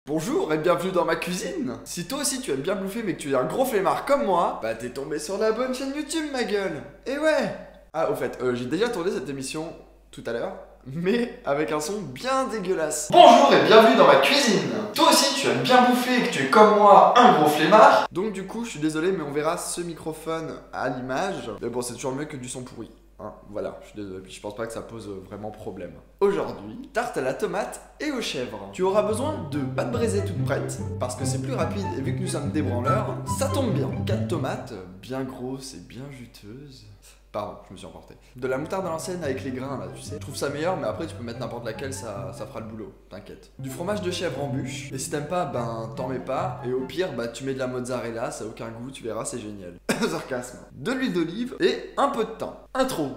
Bonjour et bienvenue dans ma cuisine. Si toi aussi tu aimes bien bouffer mais que tu es un gros flemmard comme moi, bah t'es tombé sur la bonne chaîne YouTube ma gueule. Et ouais. Ah au fait, j'ai déjà tourné cette émission tout à l'heure, mais avec un son bien dégueulasse. Bonjour et bienvenue dans ma cuisine. Toi aussi tu aimes bien bouffer et que tu es comme moi un gros flemmard. Donc du coup je suis désolé mais on verra ce microphone à l'image. Mais bon c'est toujours mieux que du son pourri. Hein, voilà, je suis désolé, puis je pense pas que ça pose vraiment problème. Aujourd'hui, tarte à la tomate et aux chèvres. Tu auras besoin de pâte braisée toute prête, parce que c'est plus rapide et vu que nous sommes des branleurs, ça tombe bien. 4 tomates, bien grosses et bien juteuses. Pardon, je me suis emporté. De la moutarde à l'ancienne avec les grains là, tu sais. Je trouve ça meilleur, mais après tu peux mettre n'importe laquelle, ça fera le boulot, t'inquiète. Du fromage de chèvre en bûche, et si t'aimes pas, ben t'en mets pas, et au pire, bah tu mets de la mozzarella, ça a aucun goût, tu verras, c'est génial. Sarcasme. De l'huile d'olive et un peu de thym. Intro.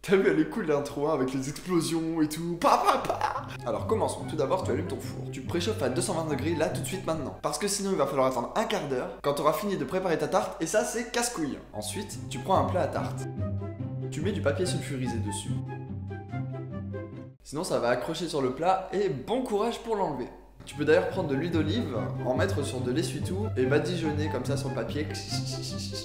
T'as vu, elle est cool l'intro hein, avec les explosions et tout. Alors commençons. Tout d'abord, tu allumes ton four. Tu préchauffes à 220 degrés là tout de suite maintenant. Parce que sinon, il va falloir attendre un quart d'heure quand tu auras fini de préparer ta tarte. Et ça, c'est casse-couille. Ensuite, tu prends un plat à tarte. Tu mets du papier sulfurisé dessus. Sinon, ça va accrocher sur le plat et bon courage pour l'enlever. Tu peux d'ailleurs prendre de l'huile d'olive, en mettre sur de l'essuie-tout et badigeonner comme ça sur le papier.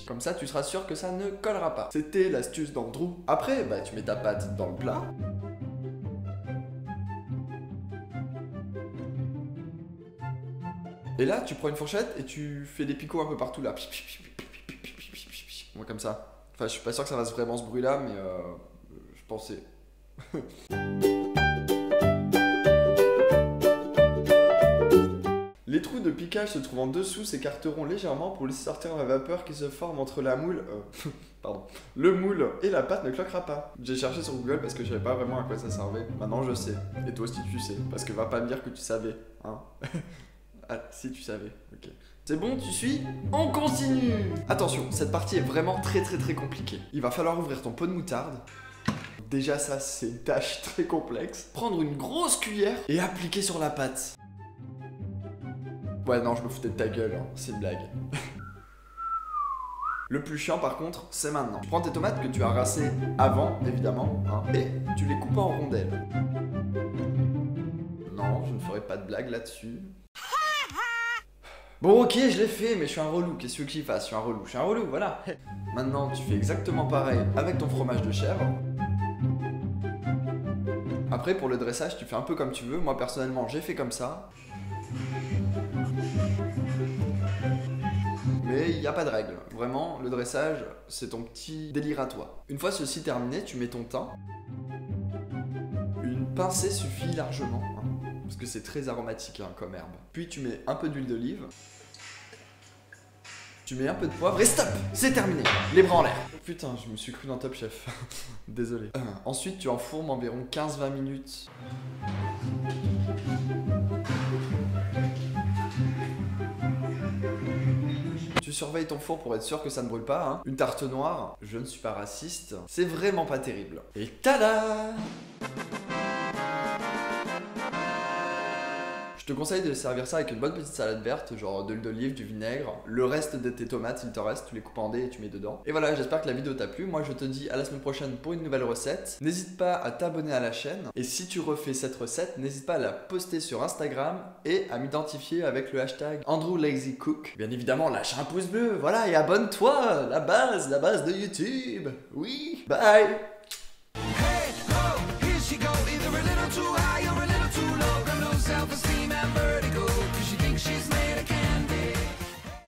Comme ça, tu seras sûr que ça ne collera pas. C'était l'astuce d'Andrew. Après, bah, tu mets ta pâte dans le plat. Et là, tu prends une fourchette et tu fais des picots un peu partout là. Comme ça. Enfin, je suis pas sûr que ça fasse vraiment ce bruit-là, mais je pensais. Les trous de piquage se trouvant dessous s'écarteront légèrement pour laisser sortir la vapeur qui se forme entre la moule... pardon. Le moule et la pâte ne cloquera pas. J'ai cherché sur Google parce que je savais pas vraiment à quoi ça servait. Maintenant je sais. Et toi aussi tu sais. Parce que va pas me dire que tu savais. Hein. Ah, si tu savais. Ok. C'est bon, tu suis? On continue! Attention, cette partie est vraiment très compliquée. Il va falloir ouvrir ton pot de moutarde. Déjà ça, c'est une tâche très complexe. Prendre une grosse cuillère et appliquer sur la pâte. Ouais, non, je me foutais de ta gueule, hein. C'est une blague. Le plus chiant, par contre, c'est maintenant. Tu prends tes tomates que tu as rincées avant, évidemment, hein, et tu les coupes en rondelles. Non, je ne ferai pas de blague là-dessus. Bon, ok, je l'ai fait, mais je suis un relou. Qu'est-ce que tu veux que j'y fasse? Je suis un relou, voilà. Maintenant, tu fais exactement pareil avec ton fromage de chèvre. Après, pour le dressage, tu fais un peu comme tu veux. Moi, personnellement, j'ai fait comme ça. Mais il n'y a pas de règle. Vraiment, le dressage, c'est ton petit délire à toi. Une fois ceci terminé, tu mets ton thym. Une pincée suffit largement, hein, parce que c'est très aromatique hein, comme herbe. Puis tu mets un peu d'huile d'olive. Tu mets un peu de poivre et stop! C'est terminé! Les bras en l'air. Putain, je me suis cru dans Top Chef. Désolé. Ensuite, tu enfournes environ 15-20 minutes. Tu surveilles ton four pour être sûr que ça ne brûle pas. Hein. Une tarte noire, je ne suis pas raciste, c'est vraiment pas terrible. Et tada! Je te conseille de servir ça avec une bonne petite salade verte, genre de l'huile d'olive, du vinaigre. Le reste de tes tomates, s'il t'en reste, tu les coupes en dés et tu mets dedans. Et voilà, j'espère que la vidéo t'a plu. Moi, je te dis à la semaine prochaine pour une nouvelle recette. N'hésite pas à t'abonner à la chaîne. Et si tu refais cette recette, n'hésite pas à la poster sur Instagram et à m'identifier avec le hashtag AndrewLazyCook. Bien évidemment, lâche un pouce bleu, voilà, et abonne-toi, la base de YouTube. Oui, bye!